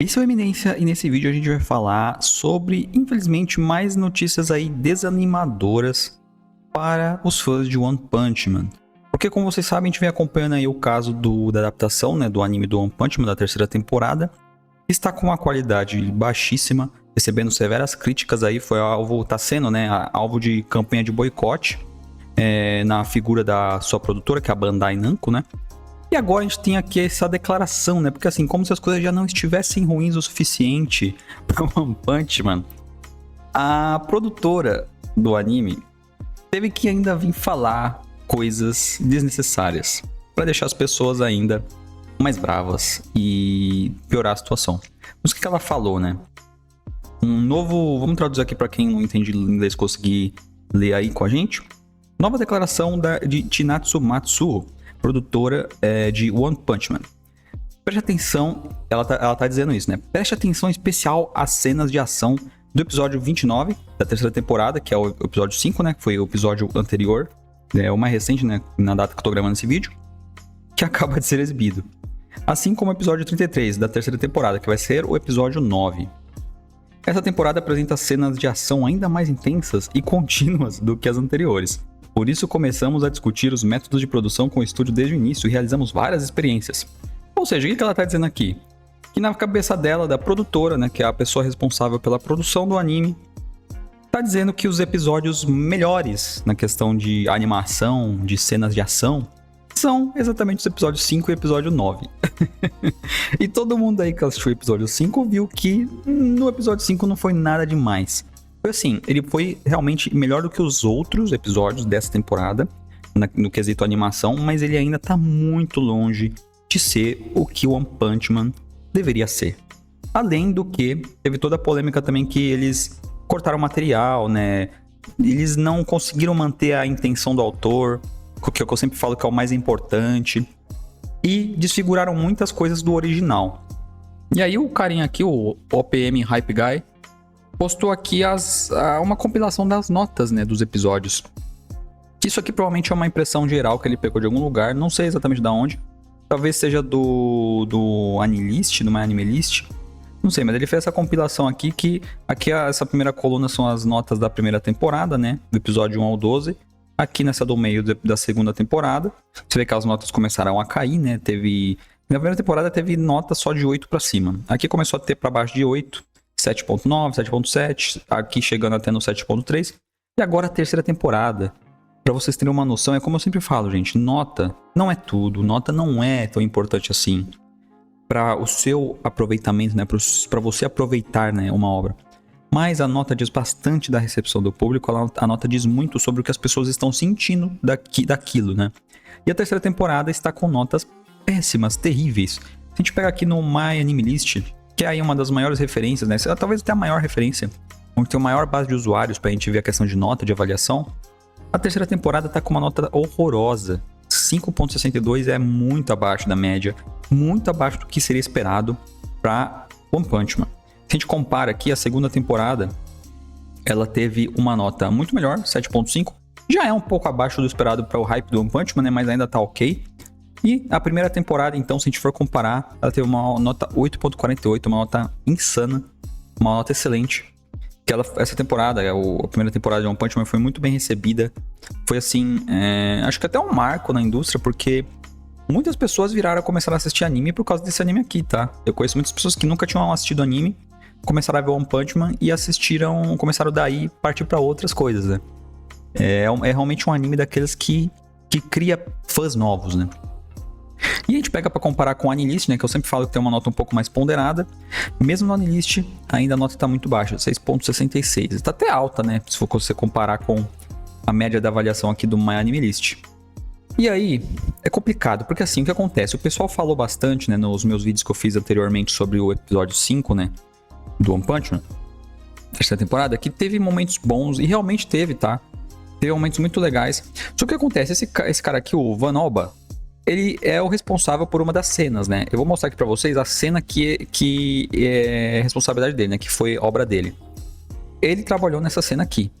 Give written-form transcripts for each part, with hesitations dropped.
Esse é o Eminência e nesse vídeo a gente vai falar sobre, infelizmente, mais notícias aí desanimadoras para os fãs de One Punch Man. Porque, como vocês sabem, a gente vem acompanhando aí o caso da adaptação, né, do anime do One Punch Man da terceira temporada. Está com uma qualidade baixíssima, recebendo severas críticas aí, tá sendo, né, alvo de campanha de boicote na figura da sua produtora, que é a Bandai Namco, né? E agora a gente tem aqui essa declaração, né? Porque assim, como se as coisas já não estivessem ruins o suficiente para One Punch Man, a produtora do anime teve que ainda vir falar coisas desnecessárias para deixar as pessoas ainda mais bravas e piorar a situação. Mas o que ela falou, né? Vamos traduzir aqui para quem não entende inglês conseguir ler aí com a gente. Nova declaração de Chinatsu Matsuo, produtora de One Punch Man. Preste atenção, ela tá dizendo isso, né? Preste atenção especial às cenas de ação do episódio 29 da terceira temporada, que é o episódio 5, né? Que foi o episódio anterior, o mais recente, né? Na data que eu tô gravando esse vídeo, que acaba de ser exibido. Assim como o episódio 33 da terceira temporada, que vai ser o episódio 9. Essa temporada apresenta cenas de ação ainda mais intensas e contínuas do que as anteriores. Por isso começamos a discutir os métodos de produção com o estúdio desde o início e realizamos várias experiências. Ou seja, o que ela está dizendo aqui? Que na cabeça dela, da produtora, né, que é a pessoa responsável pela produção do anime, está dizendo que os episódios melhores na questão de animação, de cenas de ação, são exatamente os episódios 5 e episódio 9. E todo mundo aí que assistiu o episódio 5 viu que no episódio 5 não foi nada demais. Foi assim, ele foi realmente melhor do que os outros episódios dessa temporada, no quesito animação, mas ele ainda tá muito longe de ser o que One Punch Man deveria ser. Além do que, teve toda a polêmica também que eles cortaram material, né? Eles não conseguiram manter a intenção do autor, que eu sempre falo que é o mais importante, e desfiguraram muitas coisas do original. E aí o carinha aqui, o OPM Hype Guy, postou aqui uma compilação das notas, né, dos episódios. Isso aqui provavelmente é uma impressão geral que ele pegou de algum lugar, não sei exatamente de onde. Talvez seja do Anilist, do My Anime List. Não sei, mas ele fez essa compilação aqui, que aqui essa primeira coluna são as notas da primeira temporada, né, do episódio 1 ao 12. Aqui nessa do meio da segunda temporada, você vê que as notas começaram a cair, né, na primeira temporada teve nota só de 8 para cima. Aqui começou a ter para baixo de 8. 7.9, 7.7, aqui chegando até no 7.3. E agora a terceira temporada. Pra vocês terem uma noção, é como eu sempre falo, gente, nota não é tudo, nota não é tão importante assim para o seu aproveitamento, né, para você aproveitar, né, uma obra. Mas a nota diz bastante da recepção do público, a nota diz muito sobre o que as pessoas estão sentindo daquilo, né? E a terceira temporada está com notas péssimas, terríveis. Se a gente pega aqui no My Anime List, que é aí uma das maiores referências, né? Talvez até a maior referência, onde tem a maior base de usuários pra gente ver a questão de nota, de avaliação. A terceira temporada tá com uma nota horrorosa. 5.62 é muito abaixo da média, muito abaixo do que seria esperado pra One Punch Man. Se a gente compara aqui, a segunda temporada, ela teve uma nota muito melhor, 7.5. Já é um pouco abaixo do esperado para o hype do One Punch Man, né? Mas ainda tá ok. E a primeira temporada, então, se a gente for comparar, ela teve uma nota 8.48, uma nota insana, uma nota excelente. Essa temporada, a primeira temporada de One Punch Man foi muito bem recebida. Foi assim, acho que até um marco na indústria, porque muitas pessoas começaram a assistir anime por causa desse anime aqui, tá? Eu conheço muitas pessoas que nunca tinham assistido anime, começaram a ver One Punch Man e começaram daí partir para outras coisas, né? É realmente um anime daqueles que cria fãs novos, né? E a gente pega para comparar com o Anilist, né, que eu sempre falo que tem uma nota um pouco mais ponderada. Mesmo no Anilist, ainda a nota está muito baixa, 6.66. Está até alta, né, se for você comparar com a média da avaliação aqui do My Anime List. E aí, é complicado, porque assim, o que acontece? O pessoal falou bastante, né, nos meus vídeos que eu fiz anteriormente sobre o episódio 5, né, do One Punch Man, terceira temporada, que teve momentos bons, e realmente teve, tá? Teve momentos muito legais. Só que o que acontece? Esse cara aqui, o Vanoba, ele é o responsável por uma das cenas, né? Eu vou mostrar aqui pra vocês a cena que é responsabilidade dele, né? Que foi obra dele. Ele trabalhou nessa cena aqui,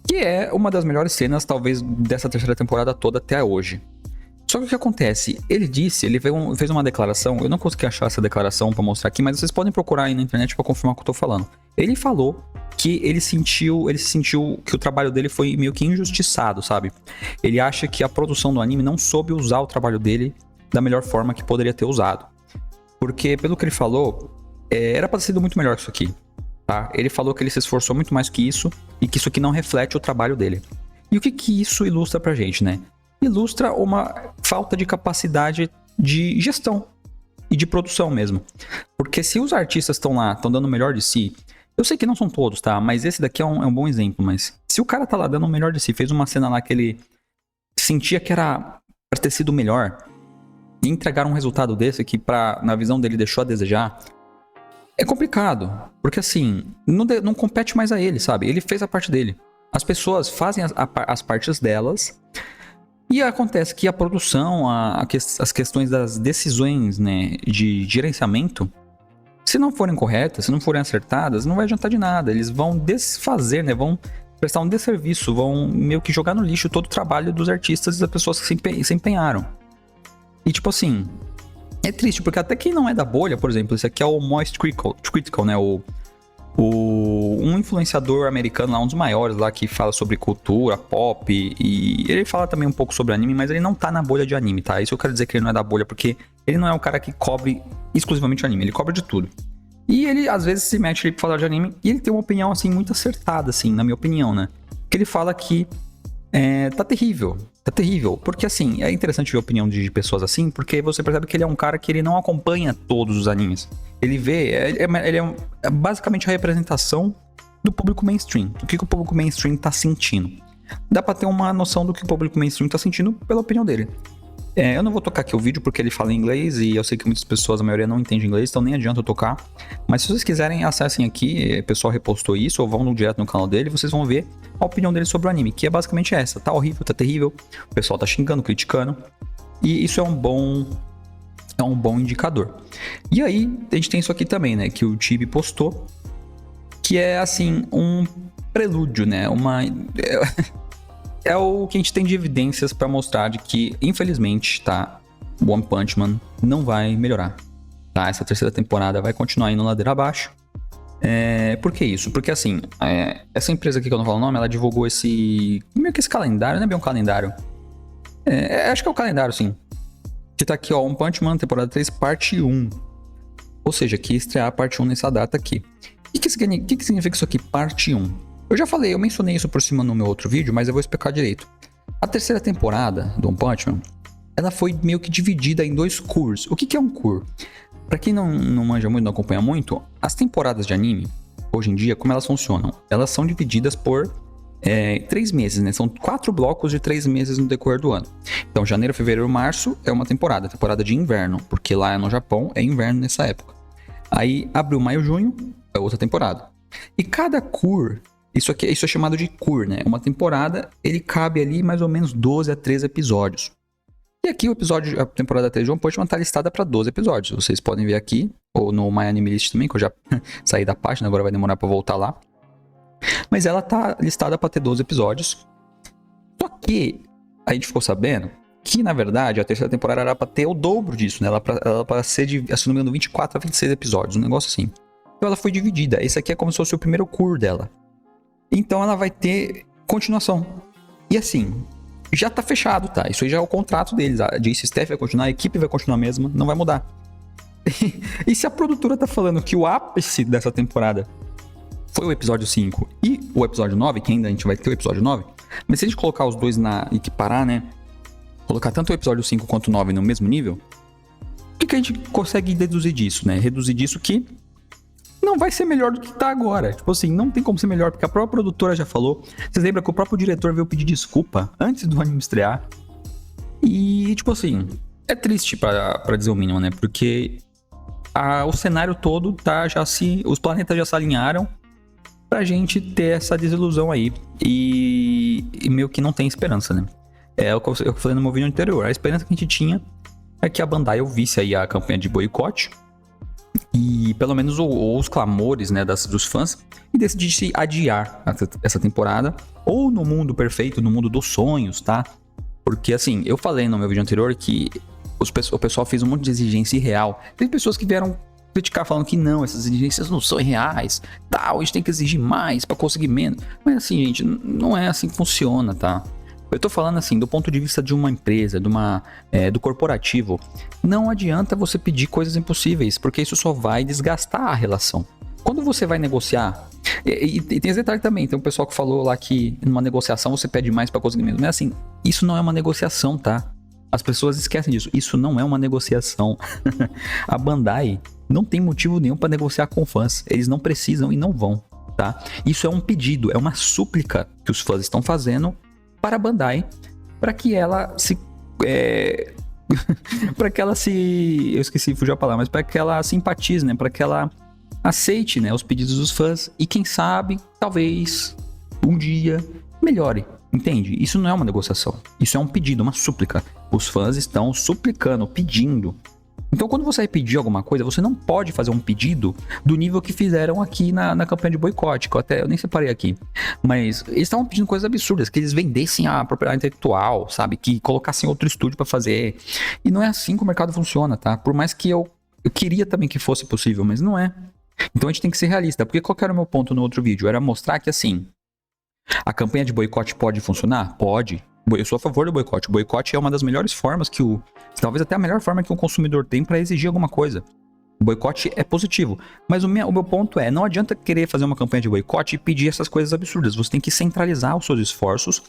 que é uma das melhores cenas, talvez, dessa terceira temporada toda até hoje. Só que o que acontece? Ele fez uma declaração, eu não consegui achar essa declaração pra mostrar aqui, mas vocês podem procurar aí na internet pra confirmar o que eu tô falando. Ele falou que ele se sentiu que o trabalho dele foi meio que injustiçado, sabe? Ele acha que a produção do anime não soube usar o trabalho dele da melhor forma que poderia ter usado. Porque, pelo que ele falou, era pra ter sido muito melhor que isso aqui, tá? Ele falou que ele se esforçou muito mais que isso e que isso aqui não reflete o trabalho dele. E o que que isso ilustra pra gente, né? Ilustra uma falta de capacidade de gestão e de produção mesmo. Porque se os artistas estão lá, estão dando o melhor de si, eu sei que não são todos, tá? Mas esse daqui é um bom exemplo, mas se o cara tá lá dando o melhor de si, fez uma cena lá que ele sentia que era pra ter sido melhor, e entregar um resultado desse que na visão dele deixou a desejar, é complicado. Porque assim, não compete mais a ele, sabe? Ele fez a parte dele. As pessoas fazem as partes delas. E acontece que a produção, as questões das decisões, né, de gerenciamento, se não forem corretas, se não forem acertadas, não vai adiantar de nada. Eles vão desfazer, né, vão prestar um desserviço, vão meio que jogar no lixo todo o trabalho dos artistas e das pessoas que se empenharam. E tipo assim, é triste, porque até quem não é da bolha, por exemplo, esse aqui é o Moist Critical, né, um influenciador americano lá, um dos maiores lá, que fala sobre cultura, pop, e ele fala também um pouco sobre anime, mas ele não tá na bolha de anime, tá? Isso eu quero dizer que ele não é da bolha, porque ele não é um cara que cobre exclusivamente anime, ele cobra de tudo. E ele, às vezes, se mete ali pra falar de anime, e ele tem uma opinião, assim, muito acertada, assim, na minha opinião, né? Que ele fala que tá terrível, porque assim, é interessante ver a opinião de pessoas assim, porque você percebe que ele é um cara que ele não acompanha todos os animes. Ele vê, ele é basicamente a representação do público mainstream, do que o público mainstream tá sentindo. Dá pra ter uma noção do que o público mainstream tá sentindo pela opinião dele. Eu não vou tocar aqui o vídeo porque ele fala em inglês e eu sei que muitas pessoas, a maioria não entende inglês, então nem adianta eu tocar. Mas se vocês quiserem, acessem aqui, o pessoal repostou isso, ou vão direto no canal dele, vocês vão ver a opinião dele sobre o anime, que é basicamente essa: tá horrível, tá terrível, o pessoal tá xingando, criticando, e isso é um bom indicador. E aí, a gente tem isso aqui também, né, que o Tibi postou, que é assim, um prelúdio, né, é o que a gente tem de evidências pra mostrar de que, infelizmente, tá, One Punch Man não vai melhorar, tá? Essa terceira temporada vai continuar indo ladeira abaixo. Por que isso? Porque, assim, essa empresa aqui que eu não falo o nome, ela divulgou meio que esse calendário, não é bem um calendário. Acho que é o calendário, sim. Que tá aqui, ó, One Punch Man, temporada 3, parte 1. Ou seja, que ia estrear a parte 1 nessa data aqui. E o que significa isso aqui, parte 1? Eu mencionei isso por cima no meu outro vídeo, mas eu vou explicar direito. A terceira temporada do One Punch Man, ela foi meio que dividida em 2 cours. O que é um cour? Pra quem não manja muito, não acompanha muito, as temporadas de anime, hoje em dia, como elas funcionam? Elas são divididas por 3 meses, né? São 4 blocos de 3 meses no decorrer do ano. Então, janeiro, fevereiro, março é uma temporada de inverno, porque lá no Japão é inverno nessa época. Aí, abril, maio, junho é outra temporada. E cada cour... Isso é chamado de cour, né? Uma temporada, ele cabe ali mais ou menos 12 a 13 episódios. E aqui a temporada 3 de One Punch Man tá listada para 12 episódios. Vocês podem ver aqui, ou no My Anime List também, que eu já saí da página, agora vai demorar para voltar lá. Mas ela tá listada para ter 12 episódios. Só que a gente ficou sabendo que, na verdade, a terceira temporada era para ter o dobro disso, né? Ela para ser de, se não me engano, 24 a 26 episódios, um negócio assim. Então ela foi dividida. Esse aqui é como se fosse o primeiro cour dela. Então ela vai ter continuação. E assim, já tá fechado, tá? Isso aí já é o contrato deles. A JC Staff vai continuar, a equipe vai continuar a mesma, não vai mudar. E se a produtora tá falando que o ápice dessa temporada foi o episódio 5 e o episódio 9, que ainda a gente vai ter o episódio 9, mas se a gente colocar os dois equiparar, né? Colocar tanto o episódio 5 quanto o 9 no mesmo nível, o que a gente consegue deduzir disso, né? Reduzir disso que não vai ser melhor do que tá agora. Tipo assim, não tem como ser melhor, porque a própria produtora já falou. Vocês lembram que o próprio diretor veio pedir desculpa antes do anime estrear? E, tipo assim, é triste pra dizer o mínimo, né? Porque o cenário todo tá os planetas já se alinharam pra gente ter essa desilusão aí. E meio que não tem esperança, né? É o que eu falei no meu vídeo anterior. A esperança que a gente tinha é que a Bandai ouvisse aí a campanha de boicote e pelo menos os clamores, né, dos fãs, e decidisse adiar essa temporada, ou no mundo perfeito, no mundo dos sonhos, tá? Porque assim, eu falei no meu vídeo anterior que o pessoal fez um monte de exigência irreal. Tem pessoas que vieram criticar falando que não, essas exigências não são irreais, tal, a gente tem que exigir mais pra conseguir menos. Mas assim, gente, não é assim que funciona, tá? Eu tô falando assim, do ponto de vista de uma empresa, do corporativo, não adianta você pedir coisas impossíveis, porque isso só vai desgastar a relação. Quando você vai negociar, e tem esse detalhe também, tem um pessoal que falou lá que numa negociação você pede mais pra conseguir menos. Mas assim, isso não é uma negociação, tá? As pessoas esquecem disso, isso não é uma negociação. A Bandai não tem motivo nenhum pra negociar com fãs, eles não precisam e não vão, tá? Isso é um pedido, é uma súplica que os fãs estão fazendo para a Bandai, para que ela se... para que ela se... eu esqueci, fugiu a palavra, mas para que ela simpatize, né? Para que ela aceite, né, os pedidos dos fãs e quem sabe, talvez, um dia melhore, entende? Isso não é uma negociação, isso é um pedido, uma súplica. Os fãs estão suplicando, pedindo. Então, quando você vai pedir alguma coisa, você não pode fazer um pedido do nível que fizeram aqui na campanha de boicote, que eu nem separei aqui. Mas eles estavam pedindo coisas absurdas, que eles vendessem a propriedade intelectual, sabe? Que colocassem outro estúdio pra fazer. E não é assim que o mercado funciona, tá? Por mais que eu queria também que fosse possível, mas não é. Então a gente tem que ser realista. Porque qual que era o meu ponto no outro vídeo? Era mostrar que, assim, a campanha de boicote pode funcionar? Pode. Eu sou a favor do boicote. O boicote é uma das melhores formas talvez até a melhor forma que um consumidor tem para exigir alguma coisa. O boicote é positivo. Mas o meu ponto é, não adianta querer fazer uma campanha de boicote e pedir essas coisas absurdas. Você tem que centralizar os seus esforços,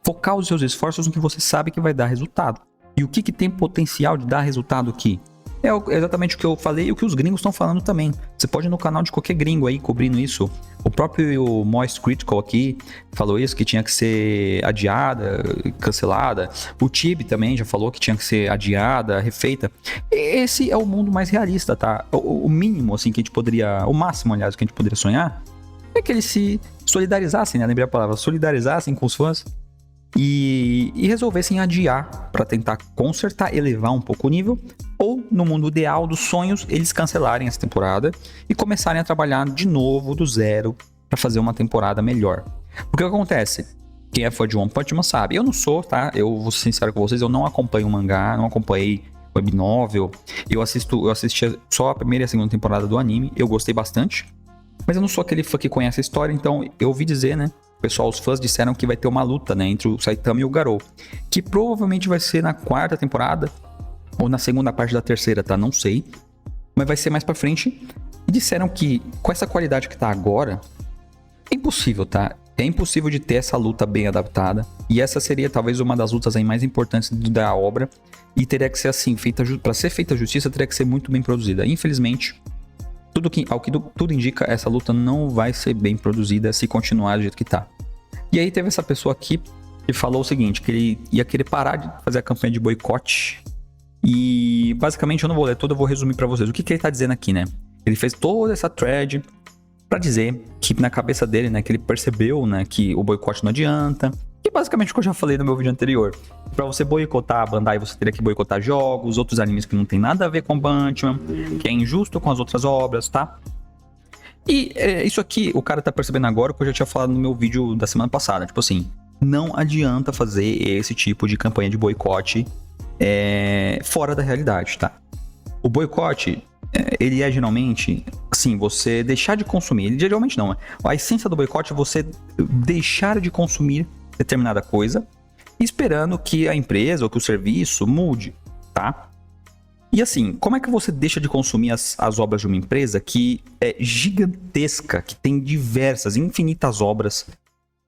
focar os seus esforços no que você sabe que vai dar resultado. E o que tem potencial de dar resultado aqui? É exatamente o que eu falei e o que os gringos estão falando também. Você pode ir no canal de qualquer gringo aí cobrindo isso. O próprio Moist Critical aqui falou isso, que tinha que ser adiada, cancelada. O Tib também já falou que tinha que ser adiada, refeita. Esse é o mundo mais realista, tá? O mínimo, assim, que a gente poderia... O máximo, aliás, que a gente poderia sonhar é que eles se solidarizassem, né? Lembrei a palavra. Solidarizassem com os fãs e resolvessem adiar para tentar consertar, elevar um pouco o nível, ou no mundo ideal dos sonhos, eles cancelarem essa temporada e começarem a trabalhar de novo do zero para fazer uma temporada melhor. Porque o que acontece? Quem é fã de One Punch Man sabe, eu não sou, tá? Eu vou ser sincero com vocês, eu não acompanho o mangá, não acompanhei web novel, eu assistia só a primeira e a segunda temporada do anime, eu gostei bastante, mas eu não sou aquele fã que conhece a história, então eu ouvi dizer, né? Pessoal, os fãs disseram que vai ter uma luta, né, entre o Saitama e o Garou, que provavelmente vai ser na quarta temporada ou na segunda parte da terceira, tá? Não sei, mas vai ser mais pra frente. E disseram que com essa qualidade que tá agora, é impossível, tá? É impossível de ter essa luta bem adaptada. E essa seria talvez uma das lutas aí mais importantes da obra. E teria que ser assim, para ser feita justiça, teria que ser muito bem produzida. Infelizmente, ao que tudo indica, essa luta não vai ser bem produzida se continuar do jeito que tá. E aí teve essa pessoa aqui que falou o seguinte, que ele ia querer parar de fazer a campanha de boicote. E basicamente eu não vou ler tudo, eu vou resumir pra vocês. O que ele tá dizendo aqui, né? Ele fez toda essa thread pra dizer que na cabeça dele, né, que ele percebeu, né, que o boicote não adianta. Que basicamente o que eu já falei no meu vídeo anterior. Pra você boicotar a Bandai, você teria que boicotar jogos, outros animes que não tem nada a ver com Bunchman, que é injusto com as outras obras, tá? E isso aqui, o cara tá percebendo agora o que eu já tinha falado no meu vídeo da semana passada. Tipo assim, não adianta fazer esse tipo de campanha de boicote fora da realidade, tá? O boicote, ele é geralmente, assim, você deixar de consumir. Ele geralmente não, a essência do boicote é você deixar de consumir determinada coisa, esperando que a empresa ou que o serviço mude, tá? E assim, como é que você deixa de consumir as obras de uma empresa que é gigantesca, que tem diversas, infinitas obras,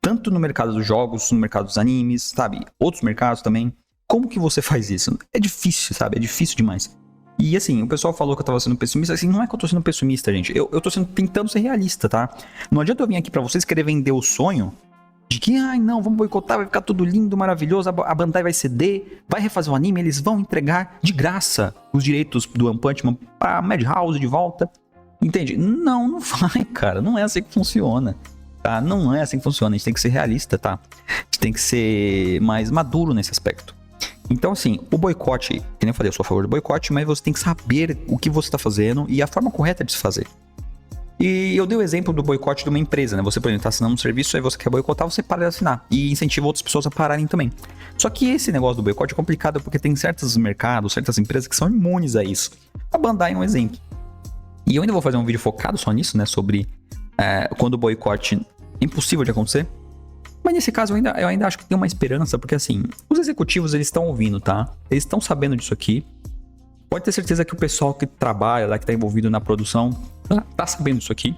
tanto no mercado dos jogos, no mercado dos animes, sabe? Outros mercados também. Como que você faz isso? É difícil, sabe? É difícil demais. E assim, o pessoal falou que eu tava sendo pessimista. Assim, não é que eu tô sendo pessimista, gente. Eu tô tentando ser realista, tá? Não adianta eu vir aqui pra vocês querer vender o sonho de que, ai não, vamos boicotar, vai ficar tudo lindo, maravilhoso, a Bandai vai ceder, vai refazer o anime, eles vão entregar de graça os direitos do One Punch Man pra Madhouse de volta. Entende? Não vai, cara. Não é assim que funciona. Tá? Não é assim que funciona. A gente tem que ser realista, tá? A gente tem que ser mais maduro nesse aspecto. Então, assim, o boicote, que nem eu falei, eu sou a favor do boicote, mas você tem que saber o que você está fazendo e a forma correta de se fazer. E eu dei o exemplo do boicote de uma empresa, né? Você, por exemplo, tá assinando um serviço, aí você quer boicotar, você para de assinar. E incentiva outras pessoas a pararem também. Só que esse negócio do boicote é complicado porque tem certos mercados, certas empresas que são imunes a isso. A Bandai é um exemplo. E eu ainda vou fazer um vídeo focado só nisso, né? Sobre quando o boicote é impossível de acontecer. Mas nesse caso eu ainda acho que tem uma esperança, porque assim, os executivos eles estão ouvindo, tá? Eles estão sabendo disso aqui. Pode ter certeza que o pessoal que trabalha lá, que tá envolvido na produção, tá sabendo disso aqui.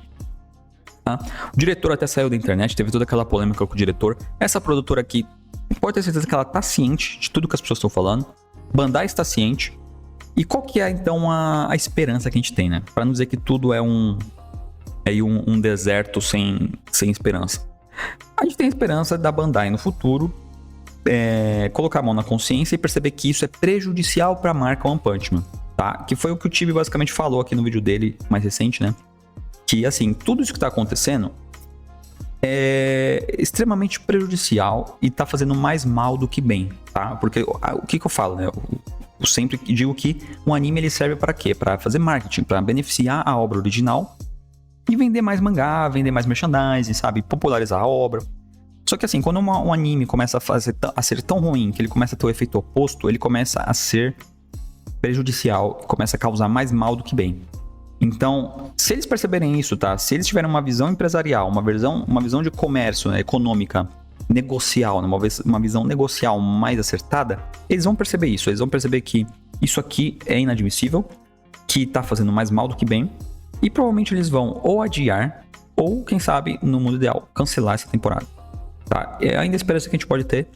Tá? O diretor até saiu da internet, teve toda aquela polêmica com o diretor. Essa produtora aqui, pode ter certeza que ela tá ciente de tudo que as pessoas estão falando. Bandai está ciente. E qual que é então a esperança que a gente tem, né? Para não dizer que tudo é um deserto sem esperança. A gente tem a esperança da Bandai no futuro colocar a mão na consciência e perceber que isso é prejudicial para a marca One Punch Man, tá? Que foi o que o Chibi basicamente falou aqui no vídeo dele mais recente, né? Que assim, tudo isso que tá acontecendo é extremamente prejudicial e tá fazendo mais mal do que bem, tá? Porque o que eu falo, né? Eu sempre digo que um anime ele serve para quê? Para fazer marketing, para beneficiar a obra original e vender mais mangá, vender mais merchandising, sabe? Popularizar a obra. Só que assim, quando um anime começa a ser tão ruim que ele começa a ter o efeito oposto, ele começa a ser prejudicial, começa a causar mais mal do que bem. Então, se eles perceberem isso, tá? Se eles tiverem uma visão empresarial, uma visão de comércio, né, econômica, negocial, né, uma visão negocial mais acertada, eles vão perceber isso. Eles vão perceber que isso aqui é inadmissível, que tá fazendo mais mal do que bem, e provavelmente eles vão ou adiar, ou, quem sabe, no mundo ideal, cancelar essa temporada. Tá? É ainda a esperança que a gente pode ter.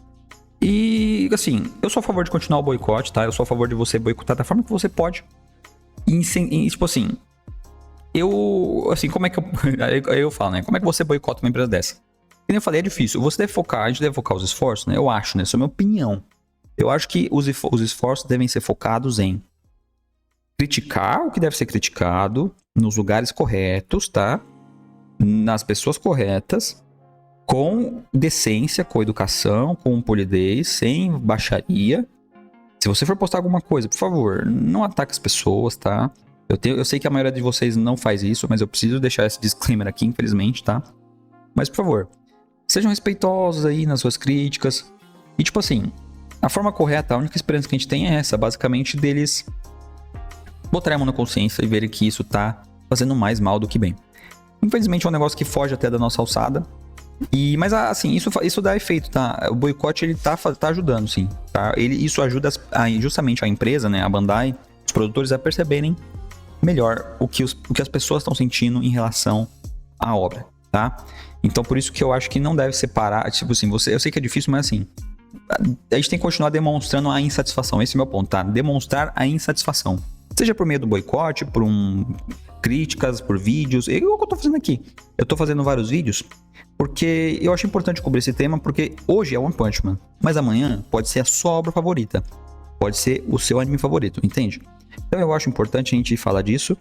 E, assim, eu sou a favor de continuar o boicote, tá? Eu sou a favor de você boicotar da forma que você pode. E tipo assim, como é que eu falo, né? Como é que você boicota uma empresa dessa? Como eu falei, é difícil. A gente deve focar os esforços, né? Eu acho, né? Essa é a minha opinião. Eu acho que os esforços devem ser focados em criticar o que deve ser criticado nos lugares corretos, tá? Nas pessoas corretas, com decência, com educação, com polidez, sem baixaria. Se você for postar alguma coisa, por favor, não ataque as pessoas, tá? Eu sei que a maioria de vocês não faz isso, mas eu preciso deixar esse disclaimer aqui, infelizmente, tá? Mas, por favor, sejam respeitosos aí nas suas críticas. E, tipo assim, a forma correta, a única esperança que a gente tem é essa, basicamente, deles botarem a mão na consciência e verem que isso tá fazendo mais mal do que bem. Infelizmente, é um negócio que foge até da nossa alçada. Mas assim, isso dá efeito, tá? O boicote ele tá ajudando, sim, tá? Isso ajuda justamente a empresa, né? A Bandai, os produtores a perceberem melhor o que as pessoas estão sentindo em relação à obra, tá? Então por isso que eu acho que não deve separar, tipo assim, eu sei que é difícil, mas assim, a gente tem que continuar demonstrando a insatisfação, esse é o meu ponto, tá? Demonstrar a insatisfação, seja por meio do boicote, críticas, por vídeos, é o que eu tô fazendo aqui. Eu tô fazendo vários vídeos porque eu acho importante cobrir esse tema, porque hoje é One Punch Man, mas amanhã pode ser a sua obra favorita, pode ser o seu anime favorito, entende? Então eu acho importante a gente falar disso.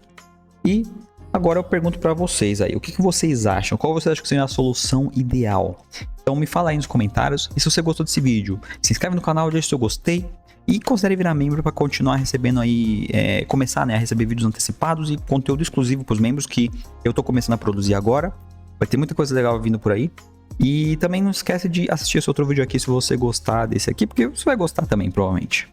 E agora eu pergunto pra vocês aí, o que vocês acham? Qual vocês acham que seria a solução ideal? Então me fala aí nos comentários, e se você gostou desse vídeo, se inscreve no canal, deixa o seu gostei, e considere virar membro para continuar recebendo aí, começar, né, a receber vídeos antecipados e conteúdo exclusivo para os membros que eu tô começando a produzir agora. Vai ter muita coisa legal vindo por aí. E também não esquece de assistir esse outro vídeo aqui se você gostar desse aqui, porque você vai gostar também, provavelmente.